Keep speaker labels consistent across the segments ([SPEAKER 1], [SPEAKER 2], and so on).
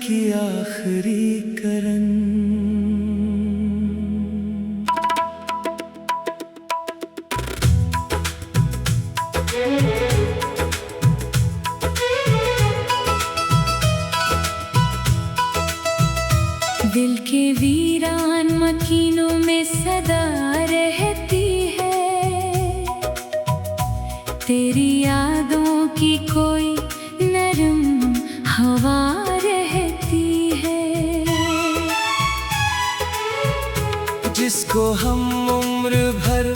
[SPEAKER 1] की आखिरी करन।
[SPEAKER 2] दिल के वीरान मकीनों में सदा रहती है तेरी यादों की कोई नरम हवा रहती है,
[SPEAKER 1] जिसको हम उम्र भर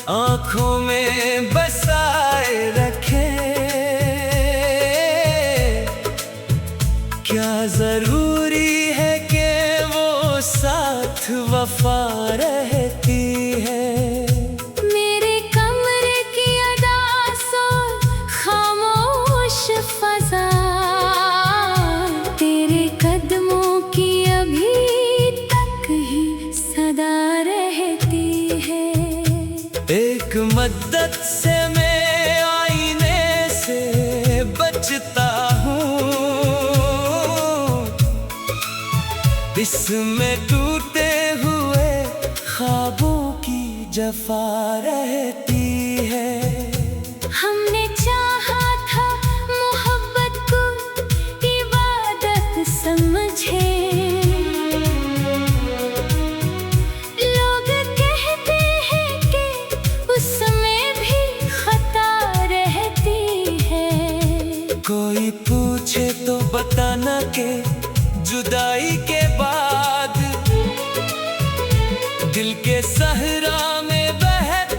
[SPEAKER 1] आँखों में बसाए रखें। क्या जरूरी है कि वो साथ वफा रहती है।
[SPEAKER 2] मेरे कमरे की अदास और खामोश फजा तेरे कदमों की अभी तक ही सदा रहती है।
[SPEAKER 1] एक मद्दत से मैं आईने से बचता हूँ, इसमें टूटे हुए ख्वाबों की जफा रहती है।
[SPEAKER 2] हमने चाहा था मोहब्बत को इबादत समझे, लोग कहते हैं कि उसमें भी खता रहती है।
[SPEAKER 1] कोई पूछे तो बताना के जुदाई के बाद दिल के सहरा में बहत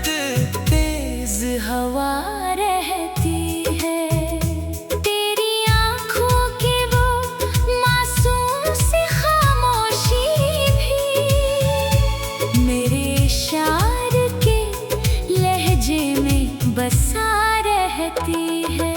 [SPEAKER 1] तेज
[SPEAKER 2] हवा रहती है। तेरी आँखों की वो मासूम सी खामोशी भी मेरे इशारे के लहजे में बसा रहती है।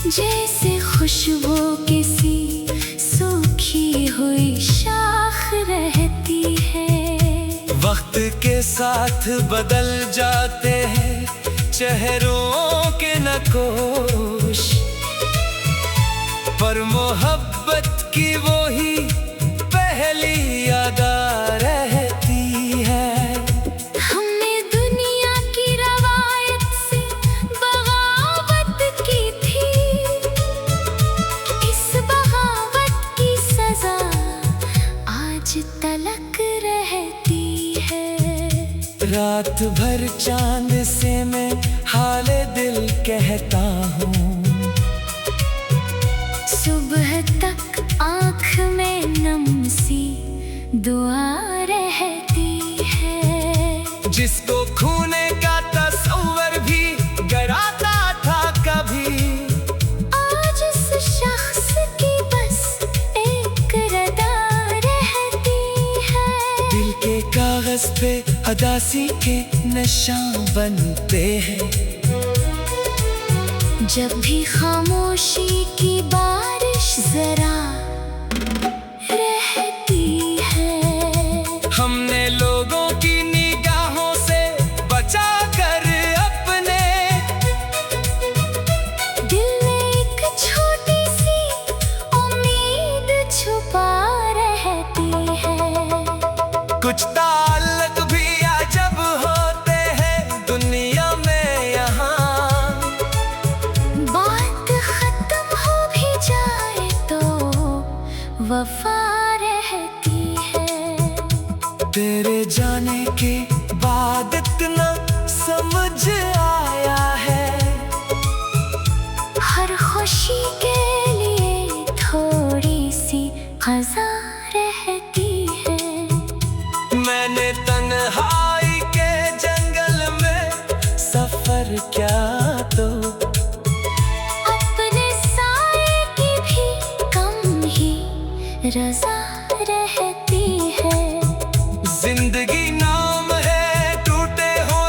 [SPEAKER 2] जैसे खुशबू किसी सूखी हुई शाख रहती है।
[SPEAKER 1] वक्त के साथ बदल जाते हैं चेहरों के नकोश, पर मोहब्बत की वो ही पहली यादा रहती है।
[SPEAKER 2] तलक रहती है।
[SPEAKER 1] रात भर चांद से मैं हाले दिल कहता हूँ,
[SPEAKER 2] सुबह तक आँख में नम सी दुआ रहती है।
[SPEAKER 1] जिसको खूने का तस्वर भी डराता था कभी,
[SPEAKER 2] आज इस शख्स की बस एक रदा
[SPEAKER 1] कागज पे अदासी के निशान बनते हैं।
[SPEAKER 2] जब भी खामोशी की बारिश जरा रहती है।
[SPEAKER 1] हमने लोगों की निगाहों से बचा कर अपने
[SPEAKER 2] दिल में एक छोटी सी उम्मीद छुपा रहती है।
[SPEAKER 1] कुछ ताल्लुक भी अजब होते हैं दुनिया में यहाँ,
[SPEAKER 2] बात खत्म हो भी जाए तो वफा रहती है।
[SPEAKER 1] तेरे जाने के बाद इतना समझ आया है,
[SPEAKER 2] हर खुशी के लिए थोड़ी सी क़ज़ा रहती है।
[SPEAKER 1] मैंने तन्हाई के जंगल में सफर क्या तो
[SPEAKER 2] अपने साए की भी कम ही रज़ा रहती है।
[SPEAKER 1] जिंदगी नाम है टूटे हुए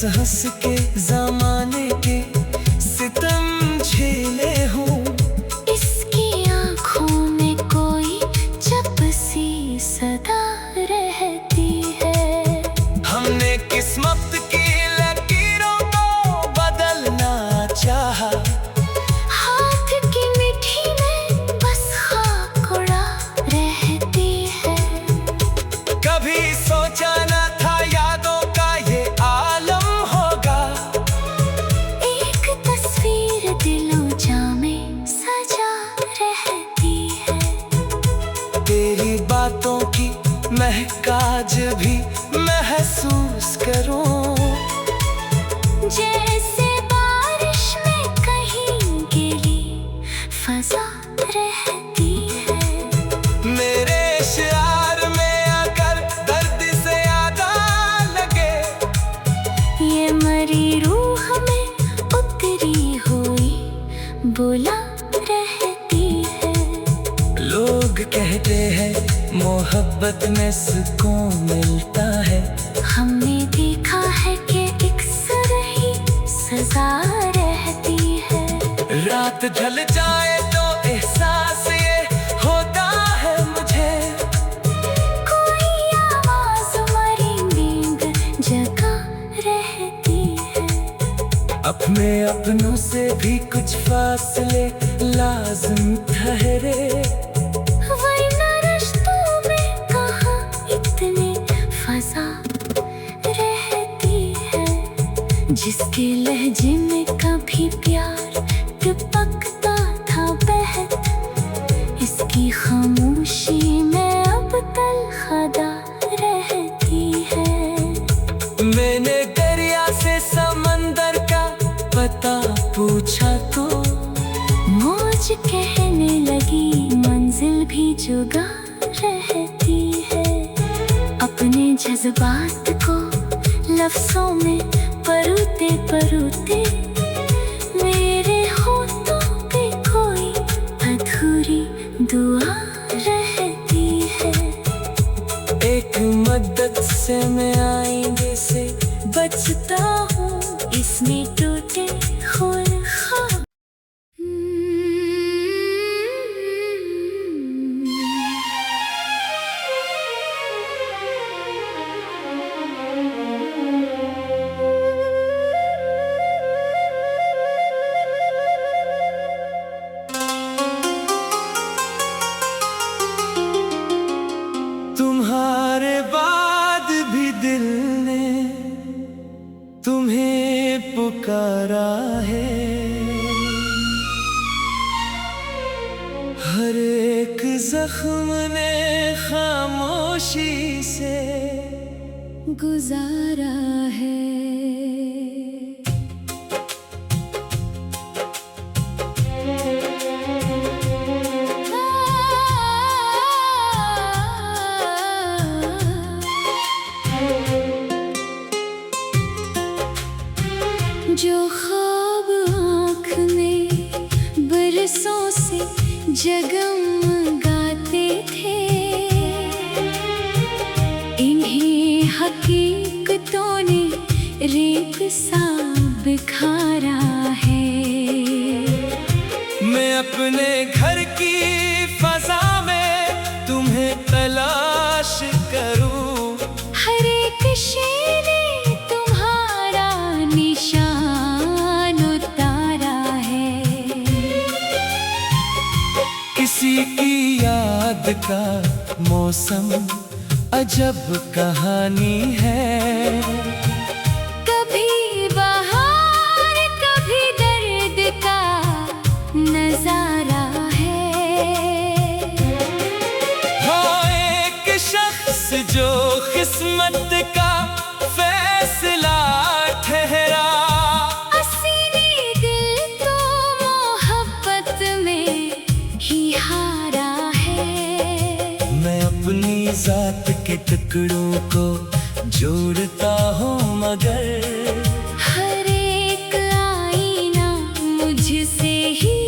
[SPEAKER 1] हंस के जमाने के सितम झेले हूँ।
[SPEAKER 2] इसकी आँखों में कोई चपसी सदा रहती है।
[SPEAKER 1] हमने किस्मत की लकीरों को बदलना चाहा।
[SPEAKER 2] हाथ की मिट्टी में बस खाक उड़ा रहती है।
[SPEAKER 1] कभी सोचा न था यादों का ये आलम होगा।
[SPEAKER 2] एक तस्वीर दिलों जामे सजा रहती है।
[SPEAKER 1] तेरी बातों की महकाज भी महसूस करूं।
[SPEAKER 2] जैसे बारिश में कहीं गिली फजा रहती है।
[SPEAKER 1] मेरे शियार में आकर दर्द से यादा लगे।
[SPEAKER 2] ये मरी रूह में उतरी हुई बुला रहती है।
[SPEAKER 1] लोग कहते हैं मोहब्बत में सुकून मिलता है।
[SPEAKER 2] हमने देखा है कि एक सुरही सजा रहती है।
[SPEAKER 1] रात ढल जाए तो एहसास ये होता है मुझे।
[SPEAKER 2] कोई आवाज मरी नींद जगा रहती है।
[SPEAKER 1] अपने अपनों से भी कुछ फासले लाज़िम ठहरे।
[SPEAKER 2] वरना रिश्तों में कहाँ इतनी फजा रहती है। जिसके लहजे में कभी प्यार टपकता था बहत, इसकी खामोशी में अब तलखदा रहती है।
[SPEAKER 1] मैंने दरिया से समंदर का पता पूछा तो
[SPEAKER 2] मौज कहने लगी मंजिल भी जुगा रहती है। अपने जज्बात को लफ्जों में परोते परोते मेरे होठों पे कोई अधूरी दुआ रहती है।
[SPEAKER 1] एक मदद से मैं आईने से बचता हूँ।
[SPEAKER 2] इसमें टूटे हुए ख्वाब
[SPEAKER 1] तुम्हारे बाद भी दिल ने तुम्हें पुकारा है। हर एक जख्म ने खामोशी से
[SPEAKER 2] गुजारा है। जो ख्वाब आँख में बरसों से जगमगाते थे, इन्हीं हकीकतों ने रेत सा बिखारा है।
[SPEAKER 1] मैं अपने घर की फजा में तुम्हें तलाश करूं।
[SPEAKER 2] हर एक शे ने तुम्हारा निशान उतारा है।
[SPEAKER 1] किसी की याद का मौसम अजब कहानी है।
[SPEAKER 2] कभी बहार कभी दर्द का नजारा है।
[SPEAKER 1] हो एक शख्स जो किस्मत का फैसला ठहरा।
[SPEAKER 2] हसीनी दिल तो मोहब्बत में ही हारा है।
[SPEAKER 1] मैं अपनी जात के टुकड़ों को जोड़ता हूँ मगर
[SPEAKER 2] हर एक आईना मुझसे ही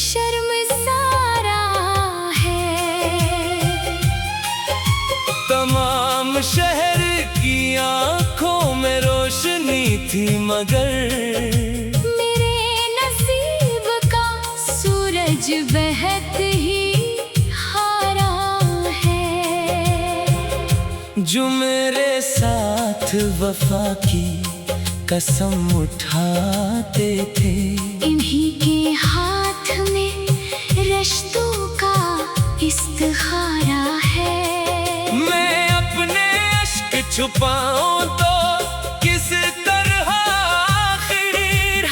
[SPEAKER 2] शर्मसारा है।
[SPEAKER 1] तमाम शहर की आंखों में रोशनी
[SPEAKER 2] सूरज बहत ही हारा है।
[SPEAKER 1] जो मेरे साथ वफा की कसम उठाते थे,
[SPEAKER 2] इन्हीं के हाथ में रिश्तों का इस्तिखारा है।
[SPEAKER 1] मैं अपने अश्क छुपाऊं तो किस तरह आखिर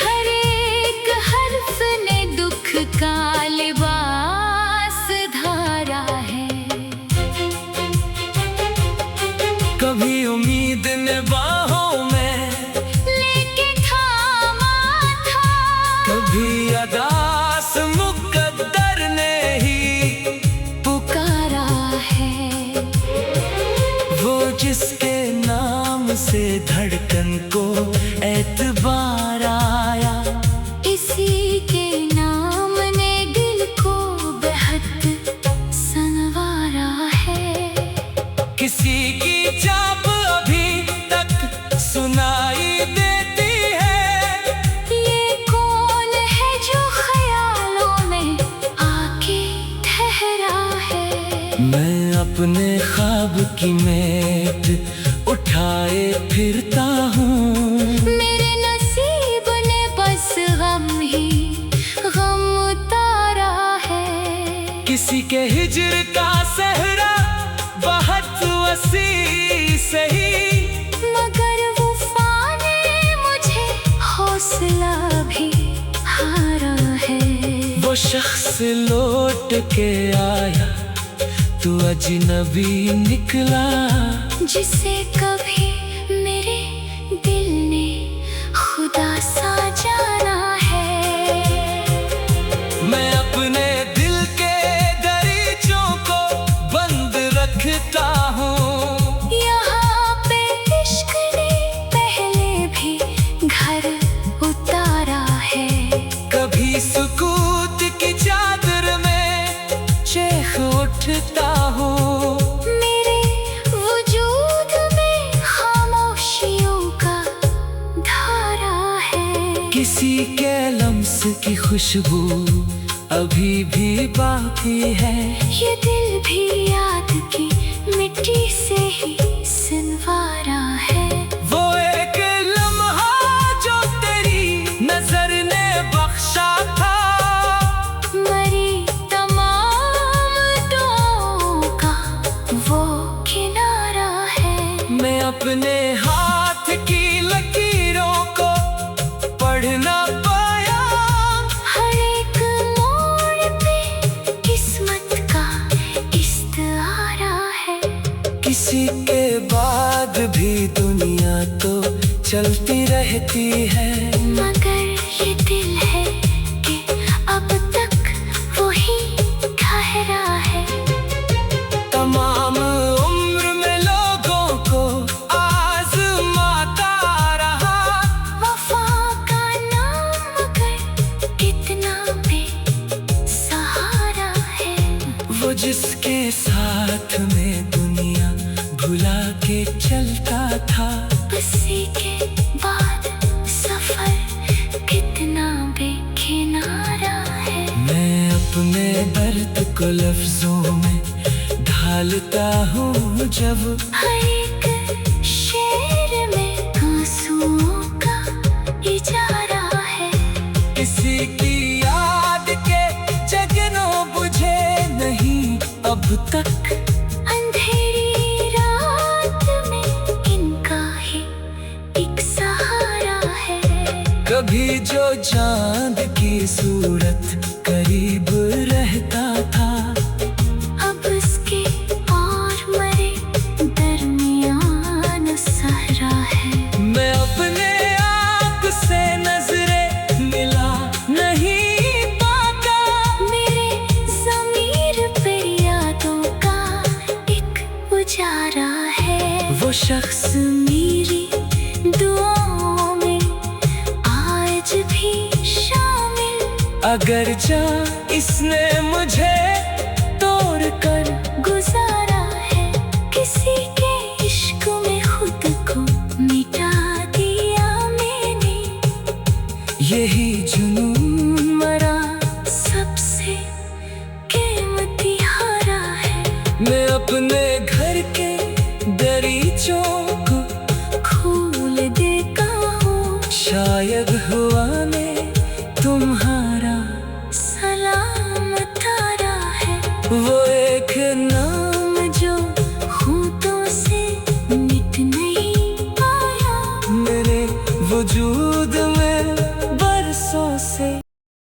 [SPEAKER 2] हर एक हर्फ ने दुख का लिबास धारा है।
[SPEAKER 1] कभी उम्मीद ने बाहों में
[SPEAKER 2] लेके थामा था,
[SPEAKER 1] कभी अदास मुकद्दर ने ही
[SPEAKER 2] पुकारा है।
[SPEAKER 1] वो जिसके नाम से धड़कन को एतबार आया,
[SPEAKER 2] इसी के नाम ने दिल को बेहद संवारा है।
[SPEAKER 1] किसी की चाप अभी तक सुनाई देती है,
[SPEAKER 2] ये कौन है जो ख्यालों में आके ठहरा है।
[SPEAKER 1] मैं अपने ख्वाब की मेट उठाए फिरता हूँ,
[SPEAKER 2] मेरे नसीब ने बस गम ही गम उतारा है।
[SPEAKER 1] किसी के हिज्र का सहरा बहुत वसी सही,
[SPEAKER 2] मगर वफा ने मुझे हौसला भी हारा है।
[SPEAKER 1] वो शख्स लौट के आया तो अजनबी निकला,
[SPEAKER 2] जिसे कभी मेरे दिल ने खुदा सा जाना है।
[SPEAKER 1] मैं अपने दिल के दरीचों को बंद रखता हूँ,
[SPEAKER 2] यहाँ पे इश्क ने पहले भी घर उतारा है।
[SPEAKER 1] कभी सुकूत की चादर में चेख उठता हूँ,
[SPEAKER 2] मेरे वजूद में खामोशियों का धारा है।
[SPEAKER 1] किसी के लम्स की खुशबू अभी भी बाकी है,
[SPEAKER 2] ये दिल भी याद की मिट्टी से ही सिनवारा है।
[SPEAKER 1] वो एक लम्हा जो तेरी नजर ने बख्शा था,
[SPEAKER 2] मरी तमाम दुआओं का वो किनारा है।
[SPEAKER 1] मैं अपने हाथ की लकीरों को पढ़ ना पाया,
[SPEAKER 2] हर एक मोड़ पे किस्मत का इस्तारा है।
[SPEAKER 1] किसी के बाद भी दुनिया तो चलती रहती है,
[SPEAKER 2] मगर ये दिल है कि अब तक वही ठहरा है।
[SPEAKER 1] तमाम उम्र में लोगों को आज़माता रहा,
[SPEAKER 2] वफा का नाम मगर कितना बेसहारा है।
[SPEAKER 1] वो जिसके साथ में दुनिया भुला के चलता था,
[SPEAKER 2] उसी के बाद सफर कितना बेकिनारा है।
[SPEAKER 1] मैं अपने दर्द को लफ्जों में ढालता हूँ, जब
[SPEAKER 2] हर एक शेर में आंसुओं का इजारा है।
[SPEAKER 1] किसी की याद के जगनों बुझे नहीं अब तक,
[SPEAKER 2] अंधेरी रात में इनका ही एक सहारा है।
[SPEAKER 1] कभी जो चांद की सूरत करीब रहता था,
[SPEAKER 2] अब उसके और मरे दरमियान सहरा है।
[SPEAKER 1] मैं अपने आप से नजरें मिला नहीं पाता,
[SPEAKER 2] मेरे ज़मीर पे यादों का एक उजारा है।
[SPEAKER 1] वो शख्स
[SPEAKER 2] मेरी दुआओं में आज भी शामिल,
[SPEAKER 1] अगर जा इसने मुझे तोड़ कर
[SPEAKER 2] गुजारा है। किसी के इश्क में खुद को मिटा दिया मैंने,
[SPEAKER 1] यही जुनून मरा
[SPEAKER 2] सबसे
[SPEAKER 1] वो